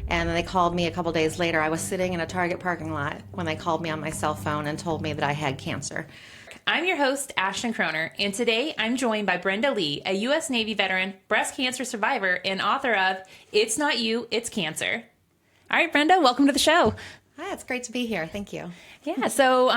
And then they called me a couple days later. I was sitting in a Target parking lot when they called me on my cell phone and told me that I had cancer. I'm your host, Ashton Kroner, and today I'm joined by Brenda Lee, a U.S. Navy veteran, breast cancer survivor, and author of It's Not You, It's Cancer. All right, Brenda, welcome to the show. Hi, it's great to be here. Thank you. Yeah, so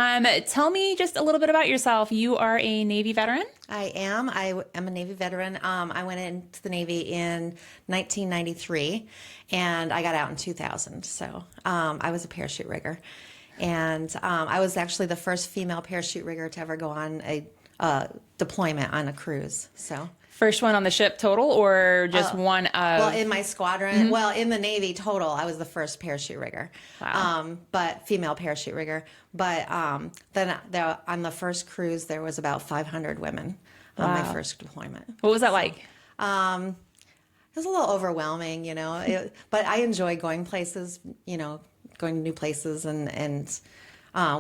tell me just a little bit about yourself. You are a Navy veteran? I am. I am a Navy veteran. I went into the Navy in 1993, and I got out in 2000. So I was a parachute rigger. And I was actually the first female parachute rigger to ever go on a deployment on a cruise. So First one on the ship total, or just one of... Well, in my squadron, well, in the Navy total, I was the first parachute rigger. Wow. But female parachute rigger. But then on the first cruise, there was about 500 women on my first deployment. What was that like? It was a little overwhelming, but I enjoy going places, going to new places, and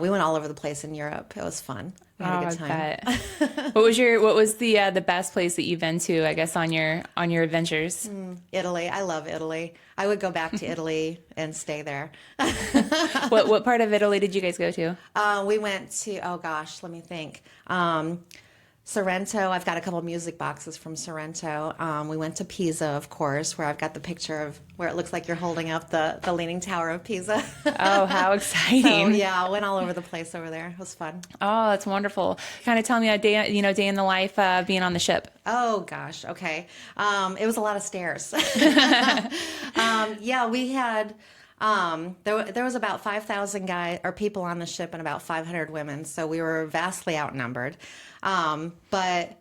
we went all over the place in Europe. It was fun. We had a good time. What was the best place that you've been to, I guess, on your adventures? Italy. I love Italy. I would go back to Italy and stay there. What part of Italy did you guys go to? We went to, oh gosh, let me think. Sorrento. I've got a couple music boxes from Sorrento. We went to Pisa, of course, where I've got the picture of where it looks like you're holding up the Leaning Tower of Pisa. Oh, how exciting. So, yeah, I went all over the place over there. It was fun. Oh, that's wonderful. Kind of tell me a day in the life being on the ship. Oh, gosh. Okay. It was a lot of stairs. Yeah, we had... there was about 5,000 guys or people on the ship and about 500 women, so we were vastly outnumbered. But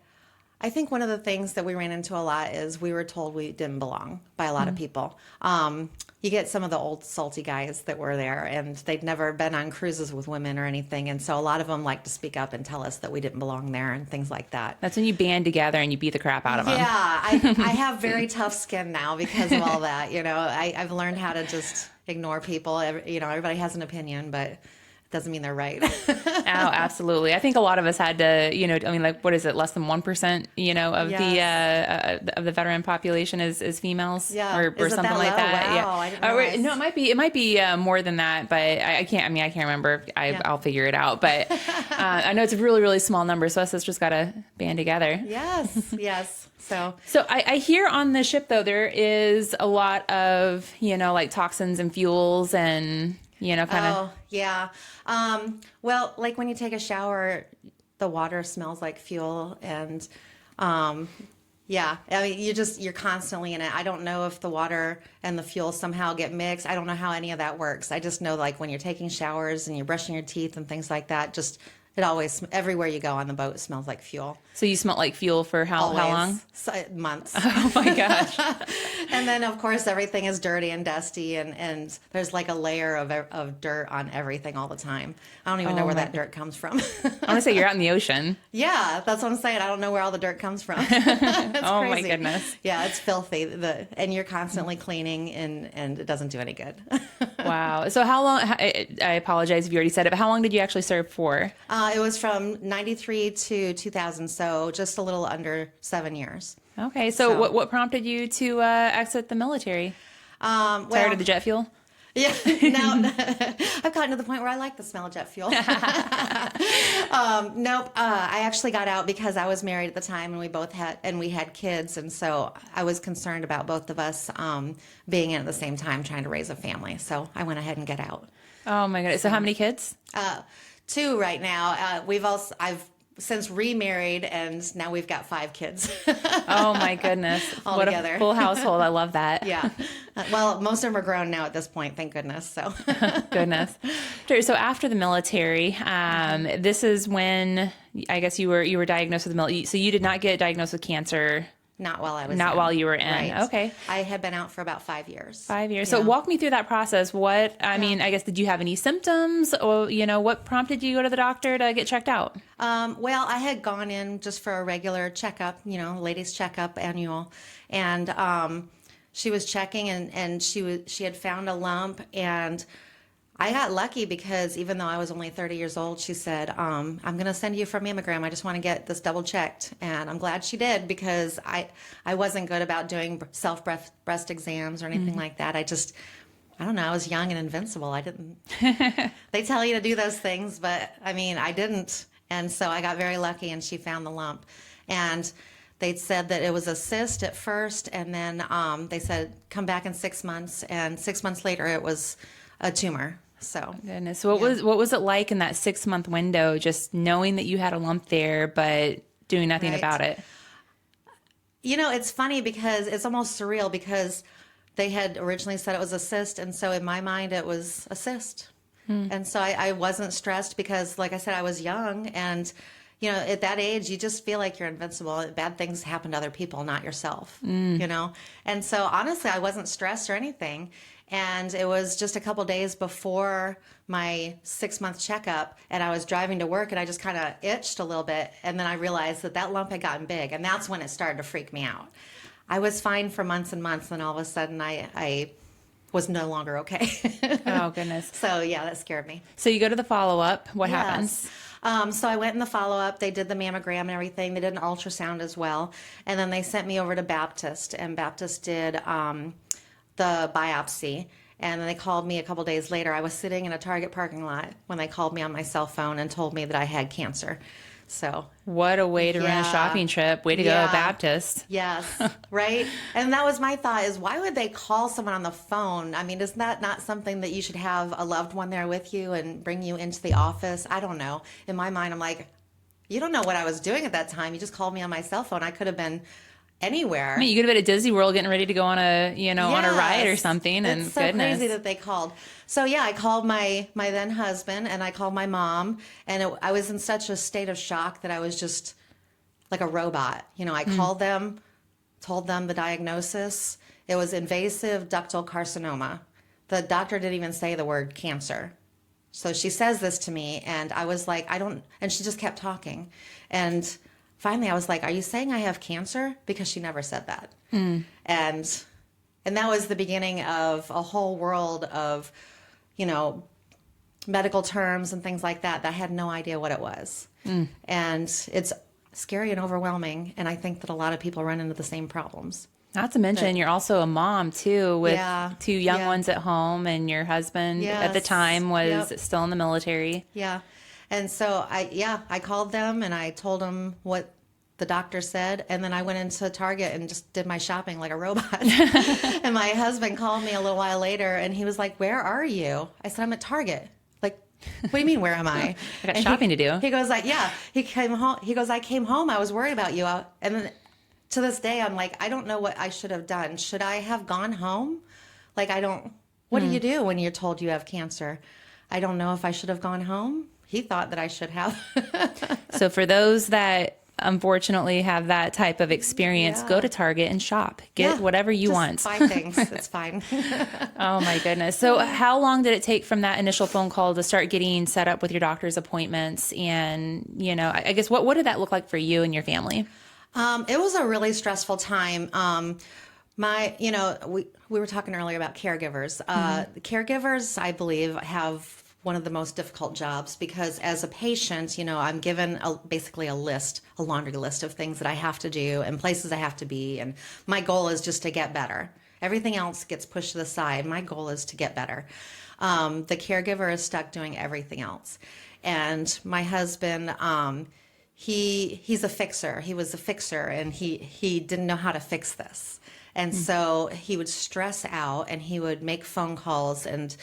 I think one of the things that we ran into a lot is we were told we didn't belong by a lot of people. You get some of the old salty guys that were there, and they'd never been on cruises with women or anything, and so a lot of them like to speak up and tell us that we didn't belong there and things like that. That's when you band together and you beat the crap out of them. Yeah, I have very tough skin now because of all that. I've learned how to just ignore people. Everybody has an opinion, but it doesn't mean they're right. Oh, absolutely. I think a lot of us had to, what is it? Less than 1%, of the veteran population is females, Yeah. or Is it something that like low? that. Wow, Yeah. I didn't realize. No, it might be more than that, but I can't remember. I'll figure it out. But I know it's a really, really small number, so us just got to band together. Yes. So I hear on the ship, though, there is a lot of, like toxins and fuels and, kind of. Oh, yeah. Well, like when you take a shower, the water smells like fuel, and yeah, I mean, you're constantly in it. I don't know if the water and the fuel somehow get mixed. I don't know how any of that works. I just know, like, when you're taking showers and you're brushing your teeth and things like that, it always, everywhere you go on the boat, smells like fuel. So you smelled like fuel for how long? Months. Oh my gosh. And then, of course, everything is dirty and dusty, and there's like a layer of dirt on everything all the time. I don't even know where that dirt comes from. I want to say you're out in the ocean. Yeah, that's what I'm saying. I don't know where all the dirt comes from. Oh crazy. my goodness. Yeah, it's filthy. And you're constantly cleaning, and it doesn't do any good. Wow. So how long, I apologize if you already said it, but how long did you actually serve for? It was from 93 to 2000, so just a little under 7 years. Okay. So what prompted you to exit the military? Tired of the jet fuel? Yeah, no, I've gotten to the point where I like the smell of jet fuel. Nope, I actually got out because I was married at the time, and we had kids, and so I was concerned about both of us being in at the same time, trying to raise a family. So I went ahead and got out. Oh my goodness! So how many kids? 2 right now. I've since remarried, and now we've got 5 kids. Oh my goodness. All what together. A full household. I love that. Yeah. Well, most of them are grown now at this point, thank goodness. So goodness. So after the military, this is when I guess you were diagnosed with the military. So you did not get diagnosed with cancer. Not while I was Not in. while you were in. Right. Okay. I had been out for about 5 years. 5 years. Yeah. So walk me through that process. I mean, I guess, did you have any symptoms, or, what prompted you to go to the doctor to get checked out? Well, I had gone in just for a regular checkup, ladies checkup annual. And she was checking, and she had found a lump, and I got lucky because even though I was only 30 years old, she said, I'm going to send you for a mammogram. I just want to get this double checked. And I'm glad she did, because I wasn't good about doing self breast exams or anything like that. I don't know. I was young and invincible. I didn't. They tell you to do those things, but I mean, I didn't. And so I got very lucky, and she found the lump. And they'd said that it was a cyst at first, and then they said come back in 6 months. And 6 months later, it was a tumor. So Goodness. So what was it like in that 6-month window, just knowing that you had a lump there, but doing nothing Right. about it? You know, it's funny because it's almost surreal because they had originally said it was a cyst. And so in my mind, it was a cyst. And so I wasn't stressed because, like I said, I was young. And, you know, at that age, you just feel like you're invincible. Bad things happen to other people, not yourself, you know? And so honestly, I wasn't stressed or anything. And it was just a couple days before my 6-month checkup, and I was driving to work, and I just kind of itched a little bit. And then I realized that that lump had gotten big, and that's when it started to freak me out. I was fine for months and months, and all of a sudden I was no longer okay. Oh, goodness. So yeah, that scared me. So you go to the follow-up. What happens? So I went in the follow-up. They did the mammogram and everything. They did an ultrasound as well. And then they sent me over to Baptist, and Baptist did the biopsy. And then they called me a couple days later. I was sitting in a Target parking lot when they called me on my cell phone and told me that I had cancer. So What a way to run a Yeah. shopping trip. Way to go, Yeah. Baptist. yes, right. And that was my thought: is why would they call someone on the phone? I mean, isn't that not something that you should have a loved one there with you and bring you into the office? I don't know. In my mind, I'm like, you don't know what I was doing at that time. You just called me on my cell phone. I could have been anywhere. I mean, you could have been at Disney World getting ready to go on a, on a ride or Yes. something. And It's so goodness. crazy that they called. So yeah, I called my then husband, and I called my mom, and I was in such a state of shock that I was just like a robot. You know, I called them, told them the diagnosis. It was invasive ductal carcinoma. The doctor didn't even say the word cancer. So she says this to me, and I was like, I don't, and she just kept talking. And finally I was like, are you saying I have cancer? Because she never said that. And that was the beginning of a whole world of, medical terms and things like that I had no idea what it was. And it's scary and overwhelming. And I think that a lot of people run into the same problems. Not to mention, you're also a mom, too, with Yeah. 2 young Yeah. ones at home, and your husband at the Yes. time was Yep. still in the military. Yeah. And so I called them and I told them what the doctor said. And then I went into Target and just did my shopping like a robot. And my husband called me a little while later and he was like, where are you? I said, I'm at Target. Like, what do you mean, where am I? I got And shopping to do. He goes like, yeah, he came home. He goes, I came home. I was worried about you. And then to this day, I'm like, I don't know what I should have done. Should I have gone home? Like, what do you do when you're told you have cancer? I don't know if I should have gone home. He thought that I should have. So for those that unfortunately have that type of experience, Yeah. go to Target and shop. Get Yeah, whatever you just want. Buy things. It's fine. Oh my goodness. So how long did it take from that initial phone call to start getting set up with your doctor's appointments? And, I guess what did that look like for you and your family? It was a really stressful time. We were talking earlier about caregivers. Caregivers, I believe, have one of the most difficult jobs because as a patient, I'm given basically a laundry list of things that I have to do and places I have to be. And my goal is just to get better. Everything else gets pushed to the side. My goal is to get better. The caregiver is stuck doing everything else. And my husband, he's a fixer. He was a fixer and he didn't know how to fix this. And so he would stress out and he would make phone calls and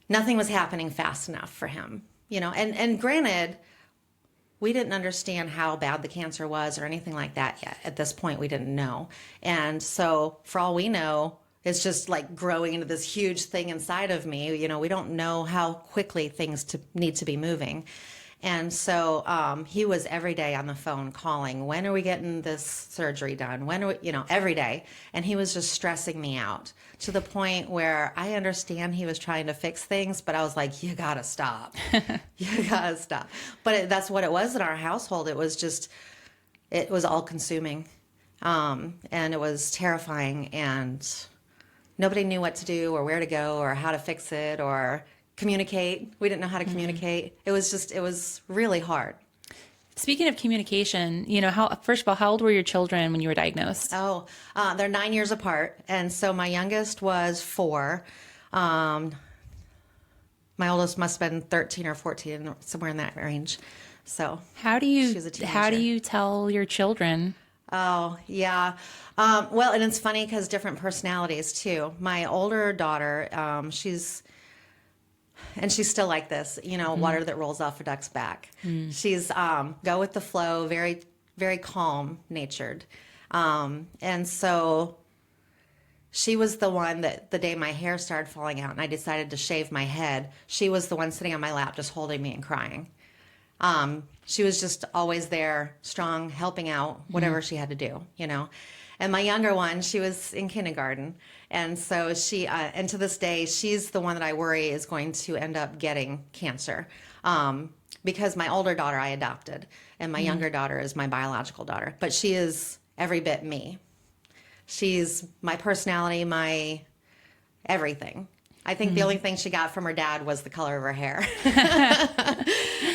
nothing was happening fast enough for him, and granted, we didn't understand how bad the cancer was or anything like that yet. At this point, we didn't know. And so for all we know, it's just like growing into this huge thing inside of me. We don't know how quickly things need to be moving. And so he was every day on the phone calling, when are we getting this surgery done? When are we, every day. And he was just stressing me out to the point where I understand he was trying to fix things, but I was like, you got to stop. You got to stop. But that's what it was in our household. It was all consuming. And it was terrifying. And nobody knew what to do or where to go or how to fix it or communicate. We didn't know how to communicate. It was really hard. Speaking of communication, first of all, how old were your children when you were diagnosed? They're 9 years apart. And so my youngest was 4. My oldest must have been 13 or 14, somewhere in that range. So How do she was a teenager. you tell your children? Oh, yeah. Well, and it's funny because different personalities too. My older daughter, she's still like this, water that rolls off a duck's back. She's go with the flow, very, very calm natured. And so she was the one that the day my hair started falling out and I decided to shave my head, she was the one sitting on my lap just holding me and crying. She was just always there, strong, helping out, whatever she had to do, And my younger one, she was in kindergarten. And so and to this day, she's the one that I worry is going to end up getting cancer. Because my older daughter I adopted, and my younger daughter is my biological daughter. But she is every bit me. She's my personality, my everything. I think the only thing she got from her dad was the color of her hair.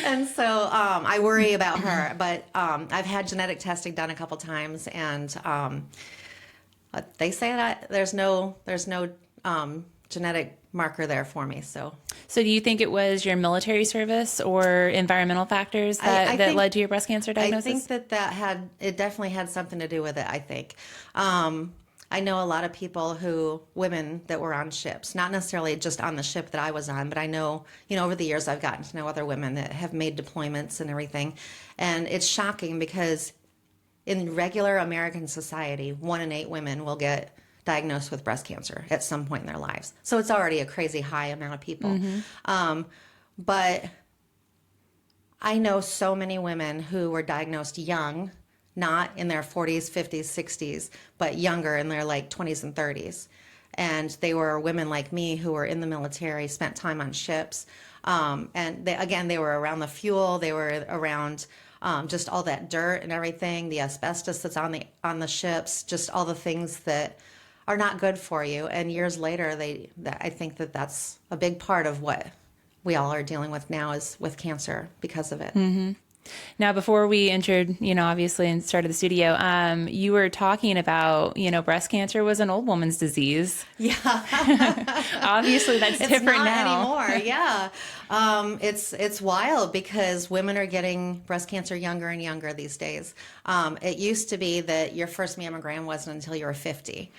And so I worry about her. But I've had genetic testing done a couple times, and they say that there's no genetic marker there for me. So do you think it was your military service or environmental factors that led to your breast cancer diagnosis? I think it definitely had something to do with it, I think. I know a lot of women that were on ships, not necessarily just on the ship that I was on, but I know, over the years I've gotten to know other women that have made deployments and everything. And it's shocking because in regular American society, 1 in 8 women will get diagnosed with breast cancer at some point in their lives. So it's already a crazy high amount of people. But I know so many women who were diagnosed young, not in their 40s, 50s, 60s, but younger in their 20s and 30s. And they were women like me who were in the military, spent time on ships. And they were around the fuel, they were around just all that dirt and everything, the asbestos that's on the ships, just all the things that are not good for you. And years later, I think that's a big part of what we all are dealing with now is with cancer because of it. Mm-hmm. Now, before we entered, obviously, and started the studio, you were talking about, breast cancer was an old woman's disease. Yeah. Obviously, that's different now. Anymore. Yeah. It's wild because women are getting breast cancer younger and younger these days. It used to be that your first mammogram wasn't until you were 50.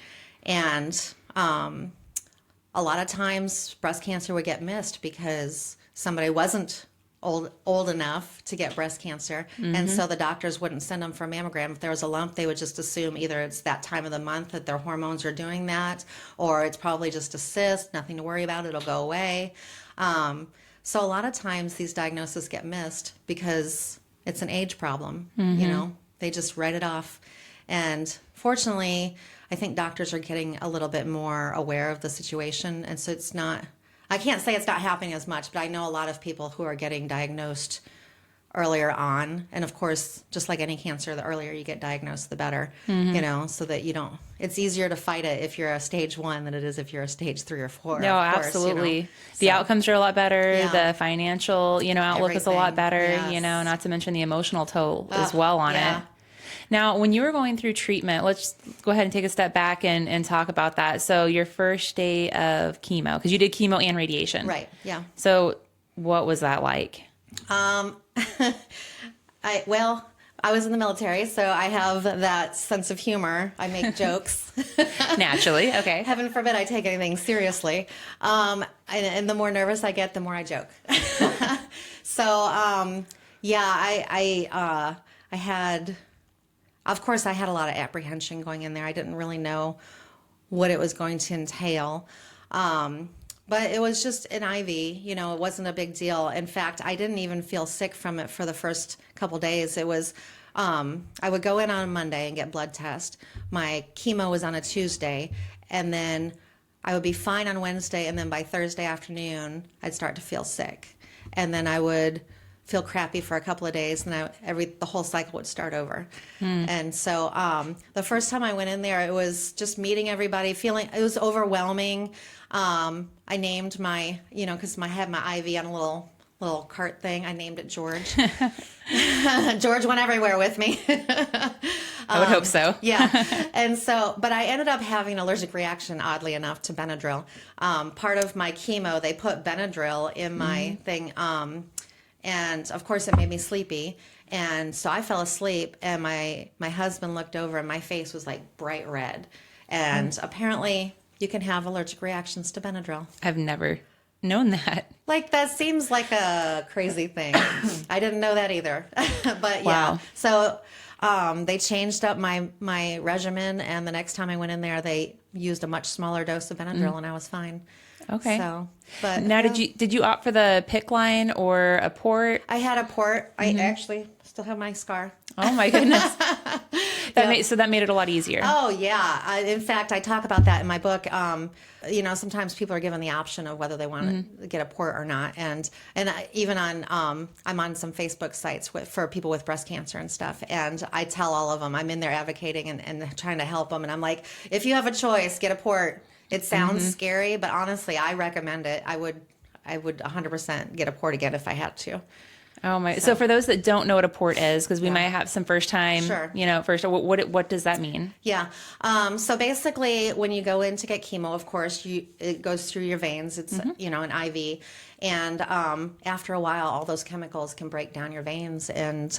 And a lot of times breast cancer would get missed because somebody wasn't old enough to get breast cancer, and so the doctors wouldn't send them for a mammogram. If there was a lump, they would just assume either it's that time of the month that their hormones are doing that, or it's probably just a cyst, nothing to worry about, it'll go away. So a lot of times these diagnoses get missed because it's an age problem. They just write it off. And fortunately, I think doctors are getting a little bit more aware of the situation, and so I can't say it's not happening as much, but I know a lot of people who are getting diagnosed earlier on. And of course, just like any cancer, the earlier you get diagnosed, the better, so that it's easier to fight it if you're a stage 1 than it is if you're a stage 3 or 4. No, absolutely. The outcomes are a lot better. Yeah. The financial, outlook is a lot better, yes. Not to mention the emotional toll as well on it. Now, when you were going through treatment, let's go ahead and take a step back and talk about that. So your first day of chemo, because you did chemo and radiation. Right, yeah. So what was that like? I was in the military, so I have that sense of humor. I make jokes. Naturally, okay. Heaven forbid I take anything seriously. And the more nervous I get, the more I joke. So, I had... Of course, I had a lot of apprehension going in there. I didn't really know what it was going to entail. But it was just an IV, it wasn't a big deal. In fact, I didn't even feel sick from it for the first couple days. It was, I would go in on a Monday and get blood test. My chemo was on a Tuesday, and then I would be fine on Wednesday, and then by Thursday afternoon, I'd start to feel sick. And then I would feel crappy for a couple of days, and the whole cycle would start over. And so the first time I went in there, it was just meeting everybody, it was overwhelming. I named my, because I had my IV on a little cart thing. I named it George. George went everywhere with me. I would hope so. Yeah. And so, but I ended up having an allergic reaction, oddly enough, to Benadryl. Part of my chemo, they put Benadryl in my thing. And of course it made me sleepy. And so I fell asleep, and my husband looked over, and my face was like bright red. And apparently you can have allergic reactions to Benadryl. I've never known that. Like, that seems like a crazy thing. I didn't know that either. But yeah. Wow. So they changed up my regimen, and the next time I went in there, they used a much smaller dose of Benadryl, and I was fine. Okay. So, but now, did you opt for the PICC line or a port? I had a port. I actually still have my scar. Oh my goodness. So that made it a lot easier. Oh yeah. In fact, I talk about that in my book. Sometimes people are given the option of whether they want to get a port or not, and even on I'm on some Facebook sites for people with breast cancer and stuff, and I tell all of them, I'm in there advocating and trying to help them, and I'm like, if you have a choice, get a port. It sounds scary, but honestly, I recommend it. I would 100% get a port again if I had to. Oh my! So for those that don't know what a port is, because we might have some first time, Sure. What does that mean? Yeah. So basically, when you go in to get chemo, of course, it goes through your veins. It's an IV, and after a while, all those chemicals can break down your veins and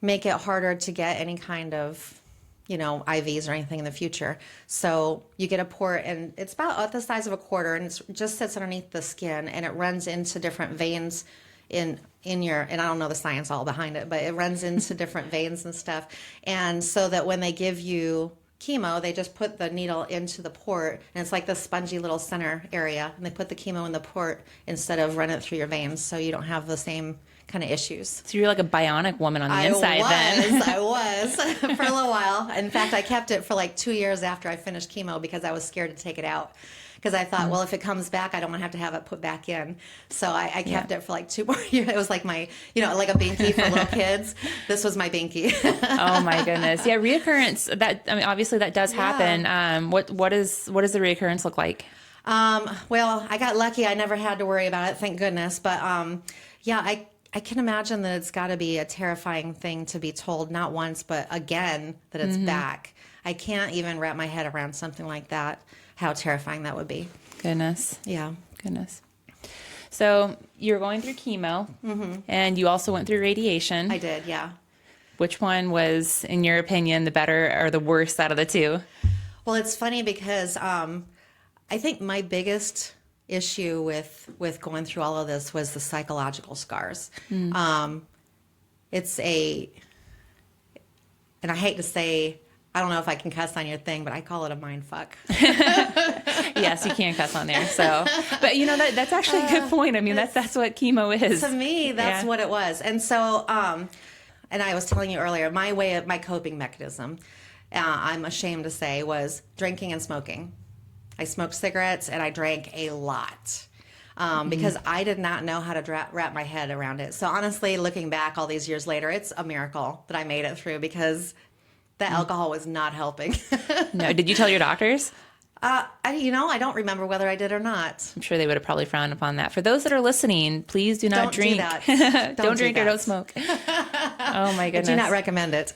make it harder to get any kind of IVs or anything in the future. So you get a port, and it's about the size of a quarter, and it just sits underneath the skin, and it runs into different veins in your, and I don't know the science all behind it, but it runs into different veins and stuff. And so that when they give you chemo, they just put the needle into the port, and it's like the spongy little center area, and they put the chemo in the port instead of running it through your veins, so you don't have the same kind of issues. So you're like a bionic woman on the inside then. I was for a little while. In fact, I kept it for like 2 years after I finished chemo because I was scared to take it out. Because I thought, well, if it comes back, I don't want to have it put back in. So I kept it for like 2 more years. It was like my, like a binky for little kids. This was my binky. Oh my goodness. Yeah, reoccurrence. Obviously that does happen. What does the reoccurrence look like? Well, I got lucky. I never had to worry about it, thank goodness. But I can imagine that it's got to be a terrifying thing to be told not once, but again, that it's back. I can't even wrap my head around something like that, how terrifying that would be. Goodness. Yeah. Goodness. So you're going through chemo, and you also went through radiation. I did, yeah. Which one was, in your opinion, the better or the worst out of the two? Well, it's funny because I think my biggest issue with going through all of this was the psychological scars. It's and I hate to say, I don't know if I can cuss on your thing, but I call it a mind fuck. Yes, you can cuss on there. So, but that's actually a good point. I mean, that's what chemo is. To me, that's what it was. And so, and I was telling you earlier, my coping mechanism, I'm ashamed to say, was drinking and smoking. I smoked cigarettes and I drank a lot because I did not know how to wrap my head around it. So honestly, looking back all these years later, it's a miracle that I made it through because the alcohol was not helping. No, did you tell your doctors? I don't remember whether I did or not. I'm sure they would have probably frowned upon that. For those that are listening, please do not drink. Do that. Don't drink or don't smoke. Oh my goodness. I do not recommend it.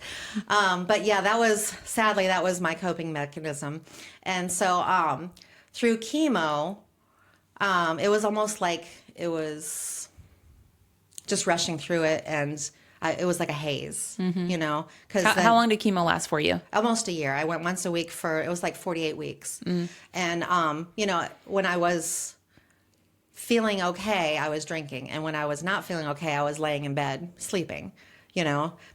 But yeah, that was my coping mechanism. And so through chemo, it was almost like it was just rushing through it, and it was like a haze, Cause how long did chemo last for you? Almost a year. I went once a week it was like 48 weeks. And, when I was feeling okay, I was drinking. And when I was not feeling okay, I was laying in bed, sleeping,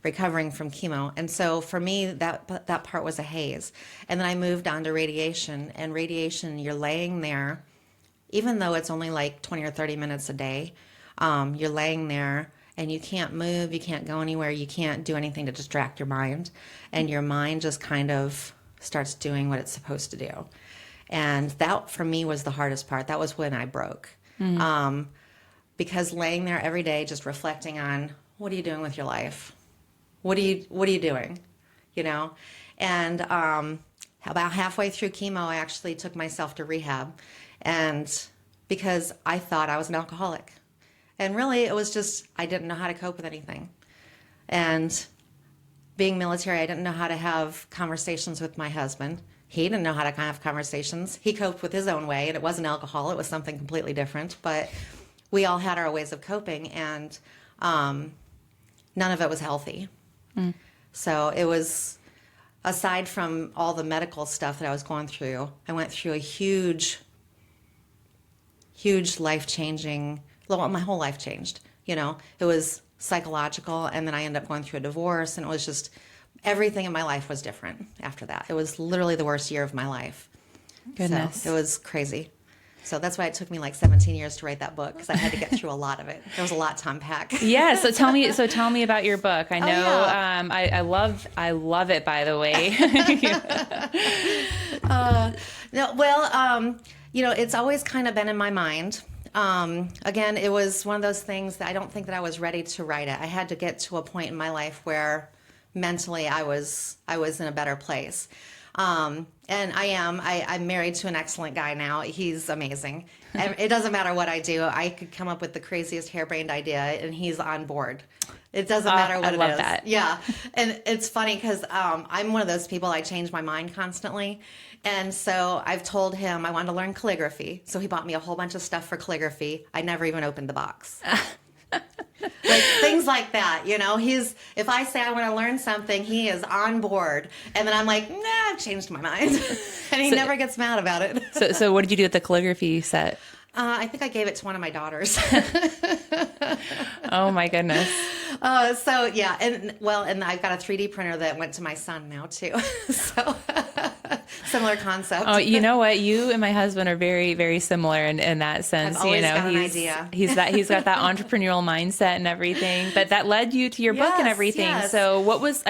recovering from chemo. And so for me, that part was a haze. And then I moved on to radiation. And radiation, you're laying there, even though it's only like 20 or 30 minutes a day, you're laying there. And you can't move, you can't go anywhere, you can't do anything to distract your mind. And your mind just kind of starts doing what it's supposed to do. And that, for me, was the hardest part. That was when I broke. Because laying there every day, just reflecting on, what are you doing with your life? What are you doing? And about halfway through chemo, I actually took myself to rehab. And because I thought I was an alcoholic. And really, it was just, I didn't know how to cope with anything. And being military, I didn't know how to have conversations with my husband. He didn't know how to have conversations. He coped with his own way, and it wasn't alcohol. It was something completely different. But we all had our ways of coping, and none of it was healthy. So it was, aside from all the medical stuff that I was going through, I went through a huge life-changing, well, my whole life changed. It was psychological, and then I ended up going through a divorce, and it was just, everything in my life was different after that. It was literally the worst year of my life. Goodness. So it was crazy. So that's why it took me like 17 years to write that book, because I had to get through a lot of it. There was a lot to unpack. Yeah. So tell me about your book. I know, I love it, by the way. It's always kind of been in my mind. Again, it was one of those things that I don't think that I was ready to write it. I had to get to a point in my life where mentally I was in a better place. And I'm married to an excellent guy now. He's amazing. It doesn't matter what I do. I could come up with the craziest harebrained idea and he's on board. It doesn't matter what it is. I love that. Yeah. And it's funny because I'm one of those people, I change my mind constantly. And so I've told him I wanted to learn calligraphy. So he bought me a whole bunch of stuff for calligraphy. I never even opened the box. Like things like that, if I say I want to learn something, he is on board. And then I'm like, nah, I've changed my mind. And he never gets mad about it. So what did you do with the calligraphy set? I think I gave it to one of my daughters. Oh my goodness. And I've got a 3D printer that went to my son now too. So similar concept. Oh, you know what? You and my husband are very, very similar in that sense. I've always got an idea. He's got that entrepreneurial mindset and everything, but that led you to your book and everything. Yes. So what was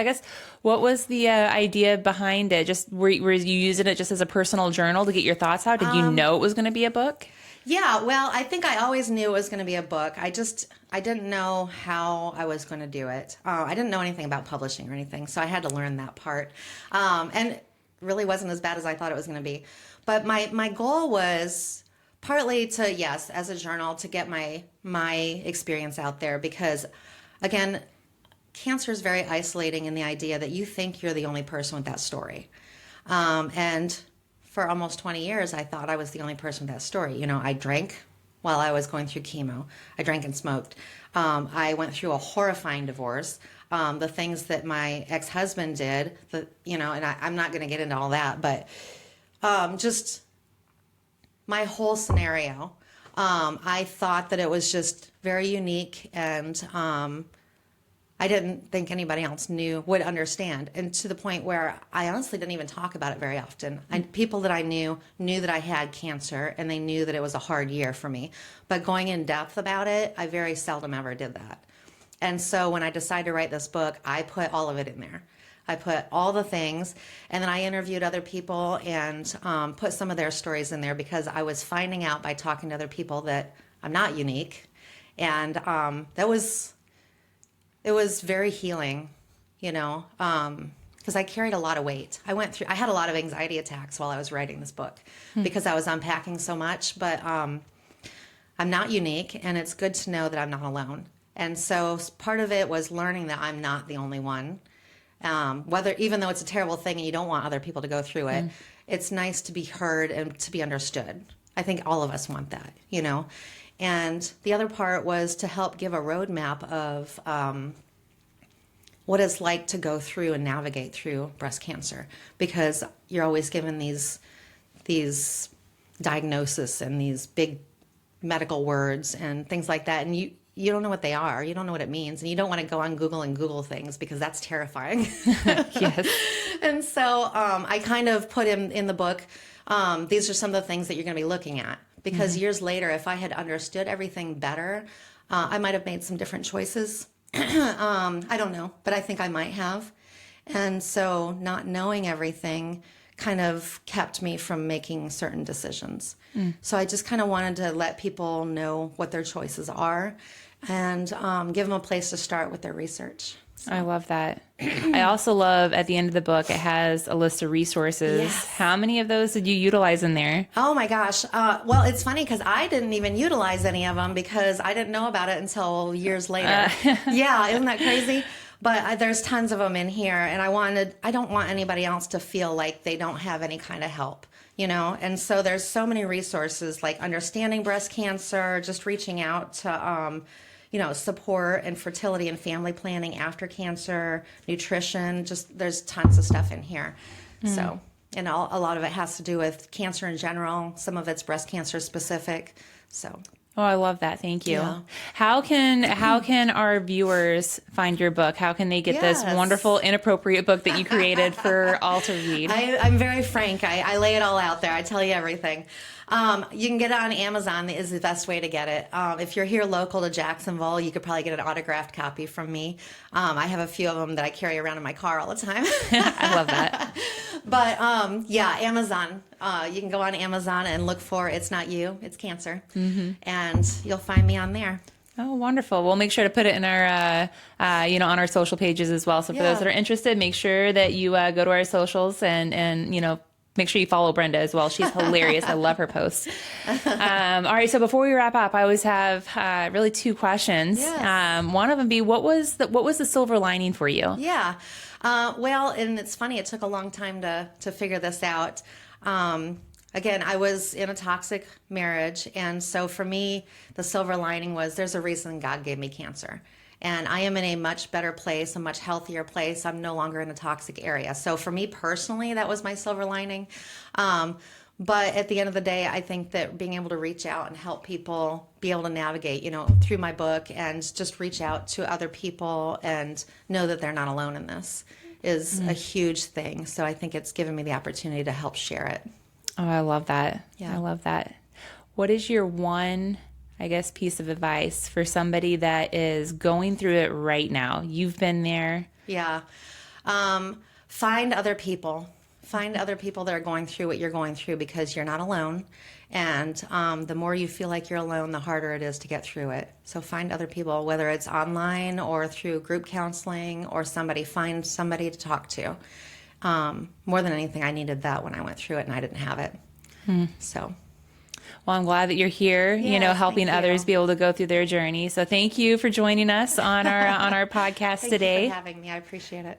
the idea behind it? Just were you using it just as a personal journal to get your thoughts out? Did you know it was going to be a book? Yeah, well, I think I always knew it was going to be a book. I didn't know how I was going to do it. I didn't know anything about publishing or anything, so I had to learn that part. And it really wasn't as bad as I thought it was going to be. But my goal was partly to, yes, as a journal, to get my experience out there because, again, cancer is very isolating in the idea that you think you're the only person with that story. And for almost 20 years, I thought I was the only person with that story. I drank while I was going through chemo. I drank and smoked. I went through a horrifying divorce. The things that my ex-husband did, and I'm not going to get into all that, but just my whole scenario, I thought that it was just very unique and I didn't think anybody else would understand. And to the point where I honestly didn't even talk about it very often. People that I knew that I had cancer and they knew that it was a hard year for me. But going in depth about it, I very seldom ever did that. And so when I decided to write this book, I put all of it in there. I put all the things, and then I interviewed other people and put some of their stories in there because I was finding out by talking to other people that I'm not unique. And it was very healing, because I carried a lot of weight. I had a lot of anxiety attacks while I was writing this book because I was unpacking so much, but I'm not unique, and it's good to know that I'm not alone. And so part of it was learning that I'm not the only one. Even though it's a terrible thing and you don't want other people to go through it, it's nice to be heard and to be understood. I think all of us want that, And the other part was to help give a roadmap of what it's like to go through and navigate through breast cancer, because you're always given these diagnoses and these big medical words and things like that, and you don't know what they are, you don't know what it means, and you don't want to go on Google and Google things because that's terrifying. Yes. And so I kind of put in the book, these are some of the things that you're going to be looking at. Because years later, if I had understood everything better, I might have made some different choices. I don't know, but I think I might have. And so not knowing everything kind of kept me from making certain decisions. So I just kind of wanted to let people know what their choices are and give them a place to start with their research. So. I love that. I also love at the end of the book, it has a list of resources. Yes. How many of those did you utilize in there? Oh my gosh. Well, it's funny because I didn't even utilize any of them because I didn't know about it until years later. Yeah, isn't that crazy? But there's tons of them in here, and I don't want anybody else to feel like they don't have any kind of help, And so there's so many resources like understanding breast cancer, just reaching out to, support and fertility and family planning after cancer, nutrition. Just there's tons of stuff in here. So, and a lot of it has to do with cancer in general. Some of it's breast cancer specific. So. Oh, I love that. Thank you. Yeah. How can our viewers find your book? How can they get this wonderful, inappropriate book that you created for all to read? I'm very frank. I lay it all out there. I tell you everything. You can get it on Amazon is the best way to get it. If you're here local to Jacksonville, you could probably get an autographed copy from me. I have a few of them that I carry around in my car all the time. I love that. But Amazon. You can go on Amazon and look for It's Not You, It's Cancer. And you'll find me on there. Oh, wonderful. We'll make sure to put it in our, on our social pages as well. So for those that are interested, make sure that you go to our socials and make sure you follow Brenda as well. She's hilarious. I love her posts. All right. So before we wrap up, I always have really two questions. Yes. One of them be, what was the silver lining for you? Yeah. Well, and it's funny. It took a long time to figure this out. Again, I was in a toxic marriage. And so for me, the silver lining was there's a reason God gave me cancer. And I am in a much better place, a much healthier place. I'm no longer in a toxic area. So for me personally, that was my silver lining. But at the end of the day, I think that being able to reach out and help people be able to navigate, through my book and just reach out to other people and know that they're not alone in this is a huge thing. So I think it's given me the opportunity to help share it. Oh, I love that. Yeah. I love that. What is your one, piece of advice for somebody that is going through it right now? You've been there. Yeah. Find other people. Find other people that are going through what you're going through because you're not alone. And the more you feel like you're alone, the harder it is to get through it. So find other people, whether it's online or through group counseling or find somebody to talk to. More than anything, I needed that when I went through it and I didn't have it. So. Well, I'm glad that you're here, helping others be able to go through their journey. So thank you for joining us on our podcast today. Thank you for having me. I appreciate it.